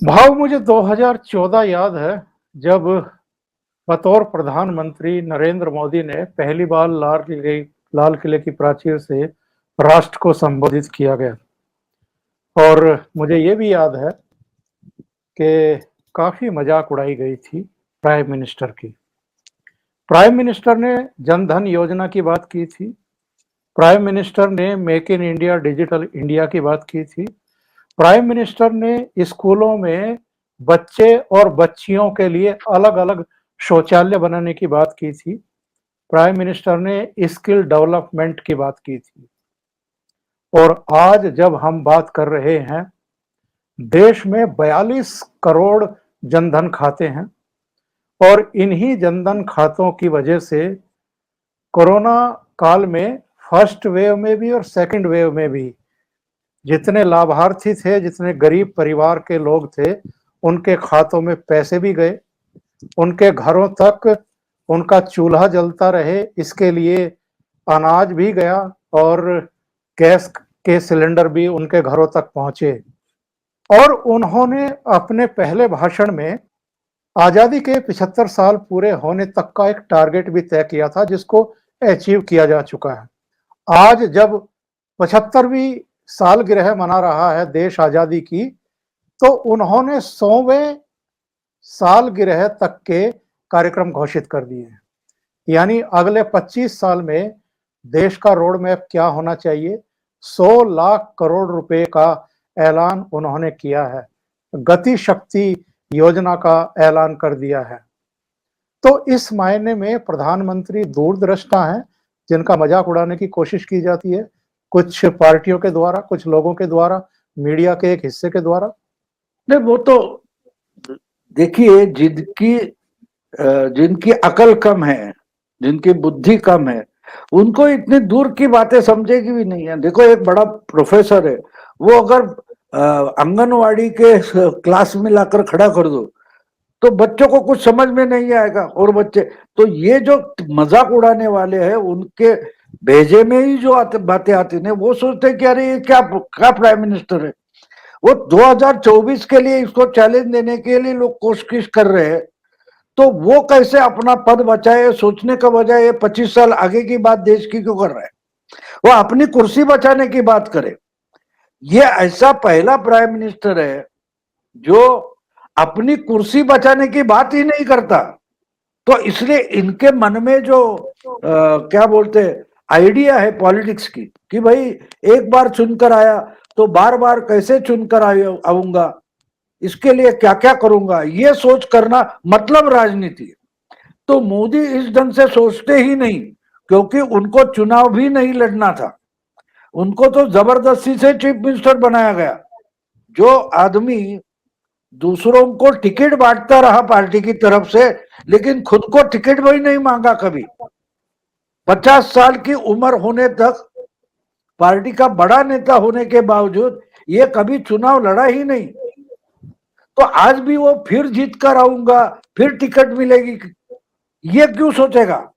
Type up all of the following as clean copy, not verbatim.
भाव मुझे 2014 याद है, जब बतौर प्रधानमंत्री नरेंद्र मोदी ने पहली बार लाल किले की प्राचीर से राष्ट्र को संबोधित किया गया। और मुझे ये भी याद है कि काफी मजाक उड़ाई गई थी प्राइम मिनिस्टर की। प्राइम मिनिस्टर ने जनधन योजना की बात की थी। प्राइम मिनिस्टर ने make in India, digital India की बात की थी। प्राइम मिनिस्टर ने स्कूलों में बच्चे और बच्चियों के लिए अलग-अलग शौचालय बनाने की बात की थी। प्राइम मिनिस्टर ने स्किल डेवलपमेंट की बात की थी। और आज जब हम बात कर रहे हैं, देश में 42 करोड़ जनधन खाते हैं और इन्हीं जनधन खातों की वजह से कोरोना काल में फर्स्ट वेव में भी और सेकंड वेव में भी जितने लाभार्थी थे, जितने गरीब परिवार के लोग थे, उनके खातों में पैसे भी गए। उनके घरों तक उनका चूल्हा जलता रहे, इसके लिए अनाज भी गया और गैस के सिलेंडर भी उनके घरों तक पहुंचे। और उन्होंने अपने पहले भाषण में आजादी के 75 साल पूरे होने तक का एक टारगेट भी तय किया था, जिसको अचीव किया जा चुका है। आज जब 75वीं सालगिरह मना रहा है देश आजादी की, तो उन्होंने 100वें सालगिरह तक के कार्यक्रम घोषित कर दिए हैं। यानी अगले 25 साल में देश का रोड मैप क्या होना चाहिए, 100 लाख करोड़ रुपए का ऐलान उन्होंने किया है। गति शक्ति योजना का ऐलान कर दिया है। तो इस मायने में प्रधानमंत्री दूरदृष्टा हैं, जिनका मजाक उड़ाने की कोशिश की जाती है कुछ पार्टियों के द्वारा, कुछ लोगों के द्वारा, मीडिया के एक हिस्से के द्वारा। नहीं, वो तो देखिए, जिनकी अकल कम है, जिनकी बुद्धि कम है, उनको इतनी दूर की बातें समझेगी भी नहीं है। देखो, एक बड़ा प्रोफेसर है, वो अगर आंगनवाड़ी के क्लास में लाकर खड़ा कर दो तो बच्चों को कुछ समझ में नहीं आएगा। और बच्चे तो ये जो मजाक उड़ाने वाले हैं, उनके भेजे में ही जो बातें आती हैं, वो सोचते हैं कि अरे ये क्या क्या प्राइम मिनिस्टर है। वो 2024 के लिए इसको चैलेंज देने के लिए लोग कोशिश कर रहे हैं, तो वो कैसे अपना पद बचाए सोचने का बजाय ये 25 साल आगे की बात देश की क्यों कर रहा है। वो अपनी कुर्सी बचाने की बात करे। ये ऐसा पहला प्राइम मिनिस्टर है जो अपनी कुर्सी बचाने की बात ही नहीं करता। तो इसलिए इनके मन में जो क्या बोलते हैं आइडिया है पॉलिटिक्स की, कि भाई एक बार चुनकर आया तो बार बार कैसे चुनकर आऊंगा, इसके लिए क्या क्या करूंगा, ये सोच करना मतलब राजनीति है। तो मोदी इस ढंग से सोचते ही नहीं, क्योंकि उनको चुनाव भी नहीं लड़ना था। उनको तो जबरदस्ती से चीफ मिनिस्टर बनाया गया। जो आदमी दूसरों को टिकट बांटता रहा पार्टी की तरफ से, लेकिन खुद को टिकट भी नहीं मांगा कभी। 50 साल की उम्र होने तक पार्टी का बड़ा नेता होने के बावजूद ये कभी चुनाव लड़ा ही नहीं। तो आज भी वो फिर जीत कर आऊंगा, फिर टिकट मिलेगी, ये क्यों सोचेगा?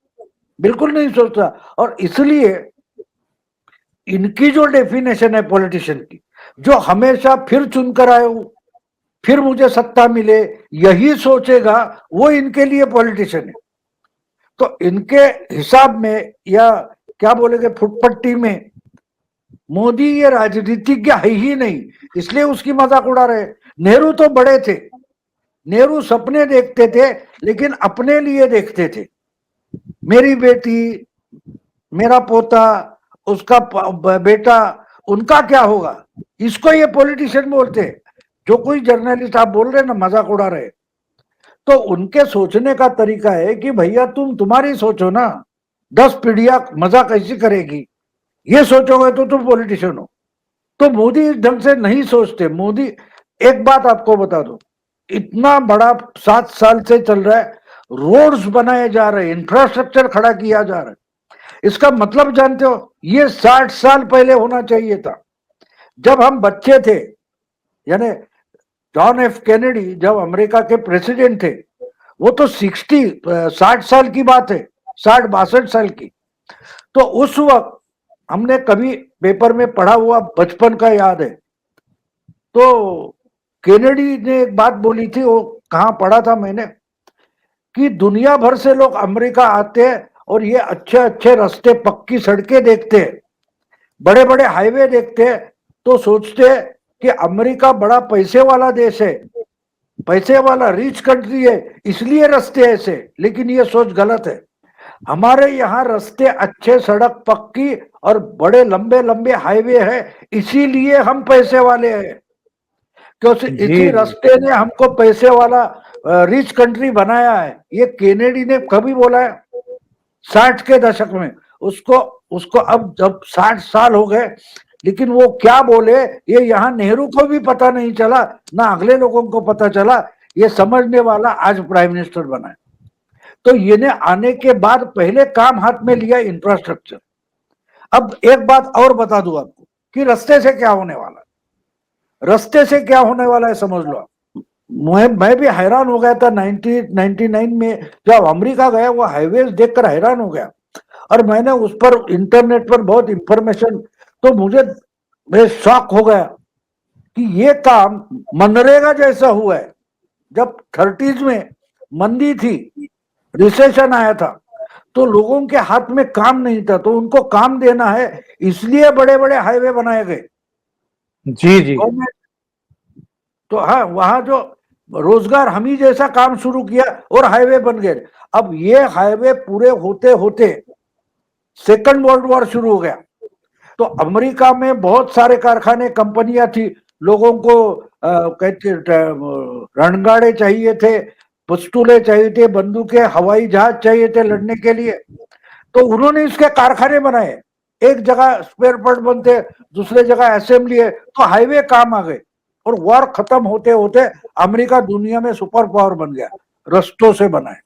बिल्कुल नहीं सोचता। और इसलिए इनकी जो डेफिनेशन है पॉलिटिशियन की, जो हमेशा फिर चुनकर आए हूं, फिर मुझे सत्ता मिले, यही सोचेगा, वो इनके लिए पॉलिटिशियन है। तो इनके हिसाब में, या क्या बोलेंगे, फुटपट्टी में, मोदी ये राजनीतिज्ञ है ही नहीं, इसलिए उसकी मजाक उड़ा रहे। नेहरू तो बड़े थे, नेहरू सपने देखते थे, लेकिन अपने लिए देखते थे। मेरी बेटी, मेरा पोता, उसका बेटा, उनका क्या होगा, इसको ये पॉलिटिशियन बोलते हैं। जो कोई जर्नलिस्ट आप बोल रहे हैं ना मजाक उड़ा रहे, तो उनके सोचने का तरीका है कि भैया तुम्हारी सोचो ना, 10 पीढ़ियां मजाक ऐसी करेगी, ये सोचोगे तो तुम पॉलिटिशियन हो। तो मोदी इस ढंग से नहीं सोचते। मोदी, एक बात आपको बता दो, इतना बड़ा 7 साल से चल रहा है, रोड्स बनाए जा रहे हैं, इंफ्रास्ट्रक्चर खड़ा किया जा रहा है, इसका मतलब जानते हो, ये 60 साल पहले होना चाहिए था, जब हम बच्चे थे। यानी जॉन एफ कैनेडी जब अमेरिका के प्रेसिडेंट थे, वो तो 60 साल की बात है, 60-62 साल की। तो उस वक्त हमने कभी पेपर में पढ़ा हुआ बचपन का याद है। तो केनेडी ने एक बात बोली थी, वो कहाँ पढ़ा था मैंने, कि दुनिया भर से लोग अमेरिका आते हैं और ये अच्छे अच्छे रास्ते, पक्की सड़कें देखते हैं, बड़े बड़े हाईवे देखते हैं, तो सोचते हैं कि अमेरिका बड़ा पैसे वाला देश है, पैसे वाला रिच कंट्री है, इसलिए रास्ते ऐसे। लेकिन ये सोच गलत है। हमारे यहाँ रास्ते अच्छे, सड़क पक्की और बड़े लंबे लंबे हाईवे है, इसीलिए हम पैसे वाले हैं, क्योंकि जी इसी जी रास्ते ने हमको पैसे वाला रिच कंट्री बनाया है। ये केनेडी ने कभी बोला है? 60 के दशक में। उसको उसको अब जब 60 साल हो गए, लेकिन वो क्या बोले ये यहाँ नेहरू को भी पता नहीं चला, ना अगले लोगों को पता चला। ये समझने वाला आज प्राइम मिनिस्टर बना है। तो ये ने आने के बाद पहले काम हाथ में लिया इंफ्रास्ट्रक्चर। अब एक बात और बता दूं आपको कि रास्ते से क्या होने वाला है। रास्ते से क्या होने वाला है समझ लो आप। मैं भी हैरान हो गया था 1999 में जब अमेरिका गया, वो हाईवेज देखकर हैरान हो गया। और मैंने उस पर इंटरनेट पर बहुत इंफॉर्मेशन, तो मैं शॉक हो गया कि ये काम मनरेगा जैसा हुआ है। जब 30s में मंदी थी, रिसेशन आया था, तो लोगों के हाथ में काम नहीं था, तो उनको काम देना है, इसलिए बड़े बड़े हाईवे बनाए गए। जी जी तो हाँ, वहां जो रोजगार हमी जैसा काम शुरू किया और हाईवे बन गए। अब ये हाईवे पूरे होते होते सेकंड वर्ल्ड वॉर शुरू हो गया। तो अमेरिका में बहुत सारे कारखाने, कंपनियां थी, लोगों को कहते रणगाड़े चाहिए थे, पिस्तूलें चाहिए थे, बंदूकें, हवाई जहाज चाहिए थे लड़ने के लिए। तो उन्होंने इसके कारखाने बनाए। एक जगह स्पेयर पार्ट बनते, दूसरे जगह असेंबली है, तो हाईवे काम आ गए। और वॉर खत्म होते होते अमेरिका दुनिया में सुपर पावर बन गया, रस्तों से बनाए।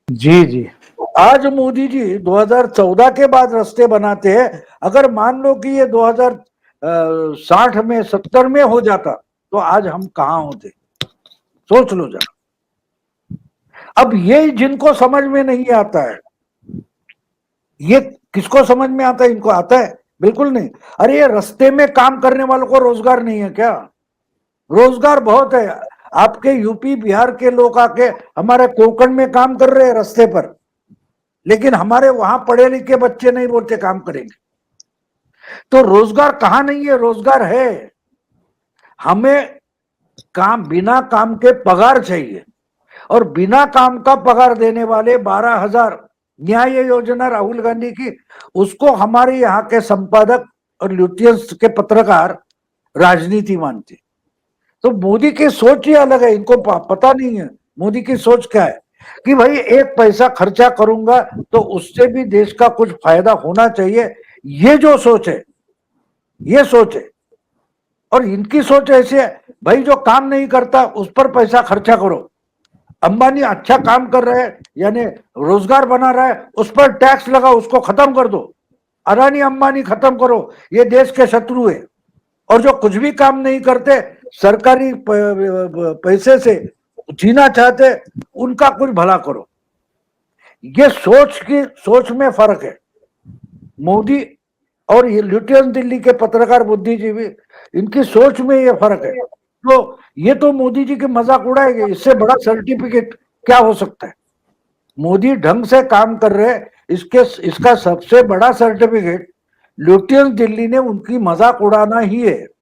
जी जी आज मोदी जी 2014 के बाद रास्ते बनाते हैं। अगर मान लो कि ये 2060 में 70 में हो जाता, तो आज हम कहाँ होते, सोच लो जरा। अब ये जिनको समझ में नहीं आता है, ये किसको समझ में आता है? इनको आता है? बिल्कुल नहीं। अरे ये रास्ते में काम करने वालों को रोजगार नहीं है क्या? रोजगार बहुत है। आपके यूपी बिहार के लोग आके हमारे कोंकण में काम कर रहे हैं रास्ते पर, लेकिन हमारे वहां पढ़े लिखे बच्चे नहीं बोलते काम करेंगे। तो रोजगार कहां नहीं है? रोजगार है। हमें काम, बिना काम के पगार चाहिए, और बिना काम का पगार देने वाले 12,000 न्याय योजना राहुल गांधी की, उसको हमारे यहाँ के संपादक और ल्यूटियंस के पत्रकार राजनीति मानते। तो मोदी की सोच ही अलग है, इनको पता नहीं है मोदी की सोच क्या है, कि भाई एक पैसा खर्चा करूंगा तो उससे भी देश का कुछ फायदा होना चाहिए। ये जो सोच है, ये सोच है। और इनकी सोच ऐसी है, भाई जो काम नहीं करता उस पर पैसा खर्चा करो। अंबानी अच्छा काम कर रहा है, यानी रोजगार बना रहा है, उस पर टैक्स लगाओ, उसको खत्म कर दो। अदानी अंबानी खत्म करो, ये देश के शत्रु है। और जो कुछ भी काम नहीं करते, सरकारी पैसे से जीना चाहते, उनका कुछ भला करो। ये सोच में फर्क है। मोदी और ये ल्यूटियन दिल्ली के पत्रकार बुद्धिजीवी, इनकी सोच में ये फर्क है। तो ये तो मोदी जी के मजाक उड़ाएंगे, इससे बड़ा सर्टिफिकेट क्या हो सकता है? मोदी ढंग से काम कर रहे हैं, इसका सबसे बड़ा सर्टिफिकेट ल्यूटियन दिल्ली ने उनकी मजाक उड़ाना ही है।